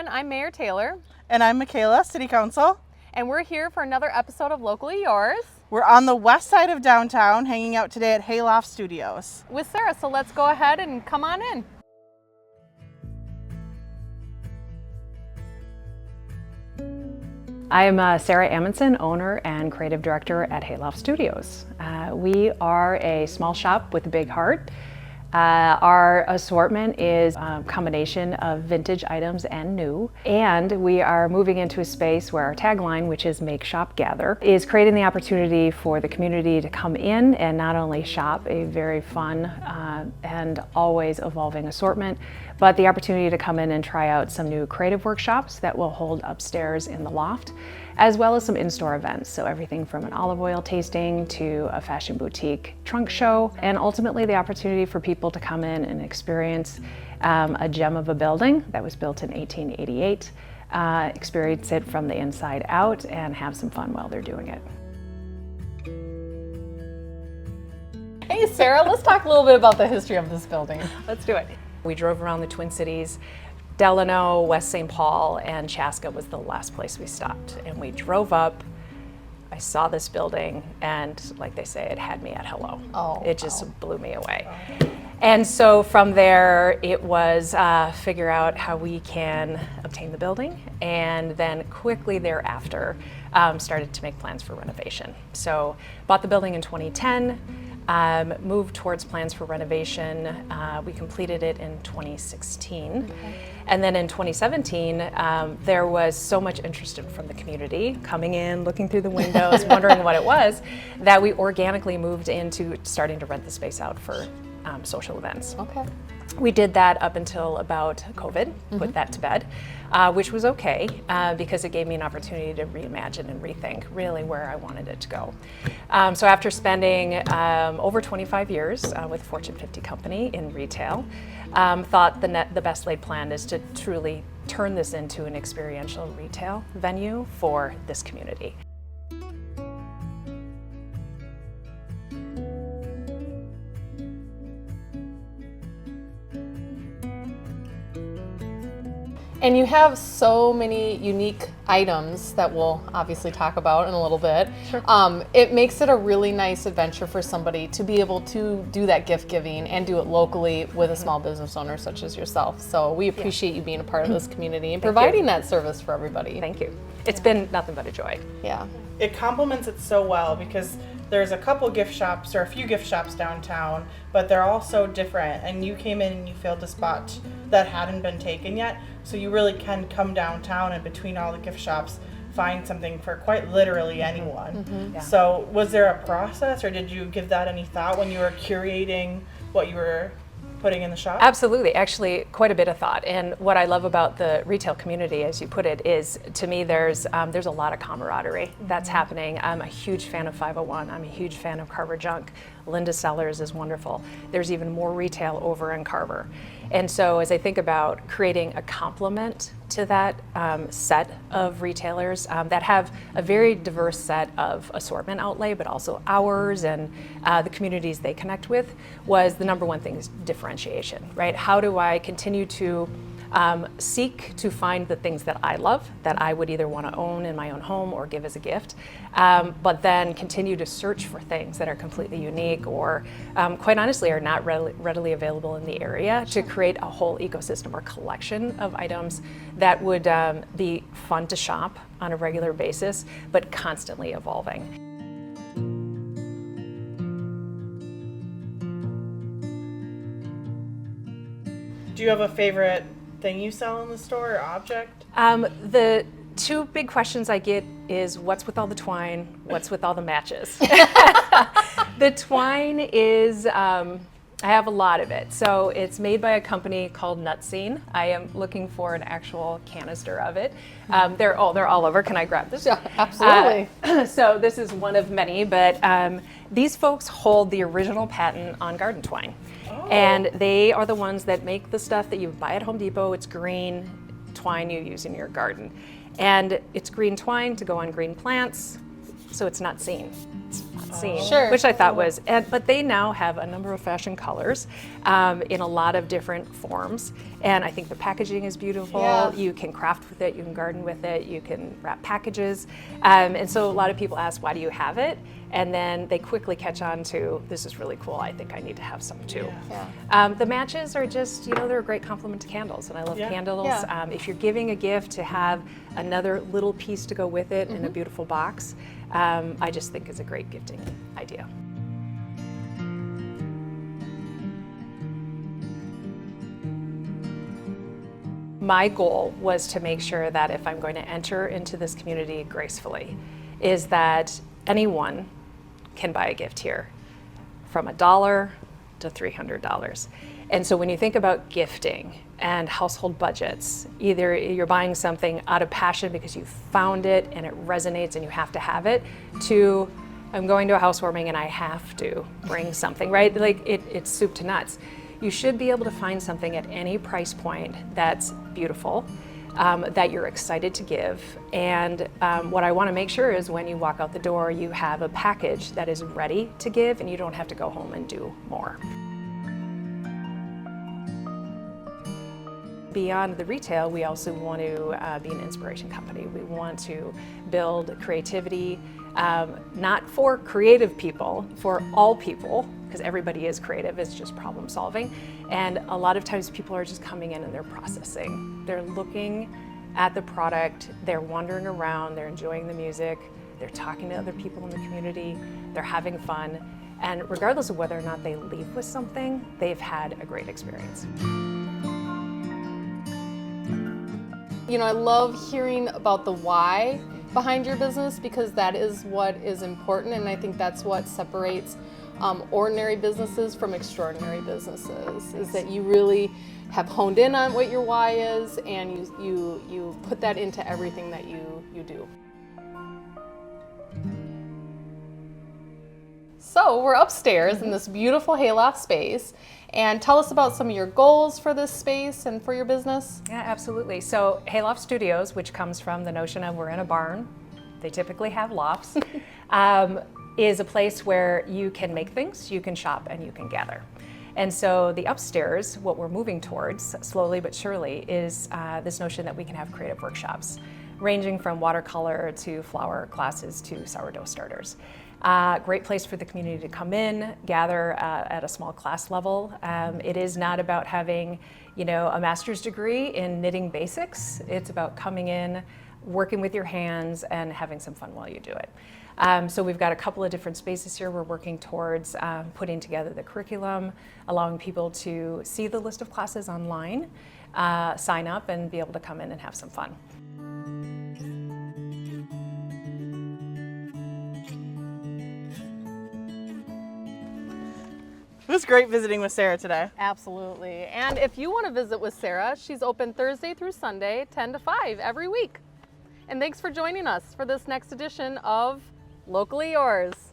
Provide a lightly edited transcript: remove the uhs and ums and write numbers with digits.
everyone, I'm Mayor Taylor. And I'm Michaela, City Council. And we're here for another episode of Locally Yours. We're on the west side of downtown, hanging out today at Hayloft Studios. With Sarah, so let's go ahead and come on in. I'm Sarah Amundsen, owner and creative director at Hayloft Studios. We are a small shop with a big heart. Our assortment is a combination of vintage items and new, and we are moving into a space where our tagline, which is Make Shop Gather, is creating the opportunity for the community to come in and not only shop a very fun and always evolving assortment, but the opportunity to come in and try out some new creative workshops that will hold upstairs in the loft, as well as some in-store events. So everything from an olive oil tasting to a fashion boutique trunk show, and ultimately the opportunity for people to come in and experience a gem of a building that was built in 1888, experience it from the inside out, and have some fun while they're doing it. Hey Sarah, let's talk a little bit about the history of this building. Let's do it. We drove around the Twin Cities. Delano, West St. Paul, and Chaska was the last place we stopped. And we drove up, I saw this building, and like they say, it had me at hello. It just blew me away. And so from there, it was figure out how we can obtain the building, and then quickly thereafter, started to make plans for renovation. So bought the building in 2010, moved towards plans for renovation. We completed it in 2016. Okay. And then in 2017, there was so much interest from the community coming in, looking through the windows, wondering what it was, that we organically moved into starting to rent the space out for social events. Okay. We did that up until about COVID, put that to bed, which was okay because it gave me an opportunity to reimagine and rethink really where I wanted it to go. So after spending over 25 years with a Fortune 50 company in retail, thought the best laid plan is to truly turn this into an experiential retail venue for this community. And you have so many unique items that we'll obviously talk about in a little bit. Sure. It makes it a really nice adventure for somebody to be able to do that gift giving and do it locally with a small business owner such as yourself. So we appreciate you being a part of this community and providing that service for everybody. Thank you. It's been nothing but a joy. Yeah. It complements it so well because there's a couple gift shops or a few gift shops downtown, but they're all so different, and you came in and you filled a spot that hadn't been taken yet, so you really can come downtown and between all the gift shops find something for quite literally anyone. Yeah. So was there a process, or did you give that any thought when you were curating what you were putting in the shop? Absolutely, actually quite a bit of thought. And what I love about the retail community, as you put it, is to me there's a lot of camaraderie that's happening. I'm a huge fan of 501. I'm a huge fan of Carver Junk. Linda Sellers is wonderful. There's even more retail over in Carver. And so as I think about creating a complement to that set of retailers that have a very diverse set of assortment outlay, but also hours and the communities they connect with, was the number one thing is differentiation, right? How do I continue to seek to find the things that I love, that I would either want to own in my own home or give as a gift, but then continue to search for things that are completely unique or quite honestly are not readily available in the area, to create a whole ecosystem or collection of items that would be fun to shop on a regular basis, but constantly evolving. Do you have a favorite thing you sell in the store or object? The two big questions I get is what's with all the twine, what's with all the matches? The twine is, I have a lot of it. So it's made by a company called Nutscene. I am looking for an actual canister of it. They're all over. Can I grab this? Yeah, absolutely. So this is one of many, but these folks hold the original patent on garden twine. And they are the ones that make the stuff that you buy at Home Depot. It's green twine you use in your garden. And it's green twine to go on green plants, so it's not seen. It's fun. seen, Sure. which I thought was, but they now have a number of fashion colors in a lot of different forms. And I think the packaging is beautiful. Yeah. You can craft with it, you can garden with it, you can wrap packages. And so a lot of people ask, why do you have it? And then they quickly catch on to, this is really cool, I think I need to have some too. Yeah. The matches are just, they're a great complement to candles, and I love candles. Yeah. If you're giving a gift, to have another little piece to go with it in a beautiful box, I just think is a great gifting idea. My goal was to make sure that if I'm going to enter into this community gracefully, is that anyone can buy a gift here, from $1 to $300. And so when you think about gifting and household budgets, either you're buying something out of passion because you found it and it resonates and you have to have it, to I'm going to a housewarming and I have to bring something, right? Like it's soup to nuts. You should be able to find something at any price point that's beautiful, that you're excited to give. And what I want to make sure is when you walk out the door, you have a package that is ready to give and you don't have to go home and do more. Beyond the retail, we also want to be an inspiration company. We want to build creativity, not for creative people, for all people, because everybody is creative, it's just problem solving. And a lot of times people are just coming in and they're processing. They're looking at the product, they're wandering around, they're enjoying the music, they're talking to other people in the community, they're having fun. And regardless of whether or not they leave with something, they've had a great experience. I love hearing about the why behind your business, because that is what is important, and I think that's what separates ordinary businesses from extraordinary businesses, is that you really have honed in on what your why is, and you put that into everything that you do. So we're upstairs in this beautiful Hayloft space, and tell us about some of your goals for this space and for your business. Yeah, absolutely. So Hayloft Studios, which comes from the notion of we're in a barn, they typically have lofts, is a place where you can make things, you can shop, and you can gather. And so the upstairs, what we're moving towards, slowly but surely, is this notion that we can have creative workshops, ranging from watercolor to flower classes to sourdough starters. Great place for the community to come in, gather at a small class level. It is not about having, a master's degree in knitting basics. It's about coming in, working with your hands, and having some fun while you do it. So we've got a couple of different spaces here. We're working towards putting together the curriculum, allowing people to see the list of classes online, sign up, and be able to come in and have some fun. It was great visiting with Sarah today. Absolutely. And if you want to visit with Sarah, she's open Thursday through Sunday, 10 to 5 every week. And thanks for joining us for this next edition of Locally Yours.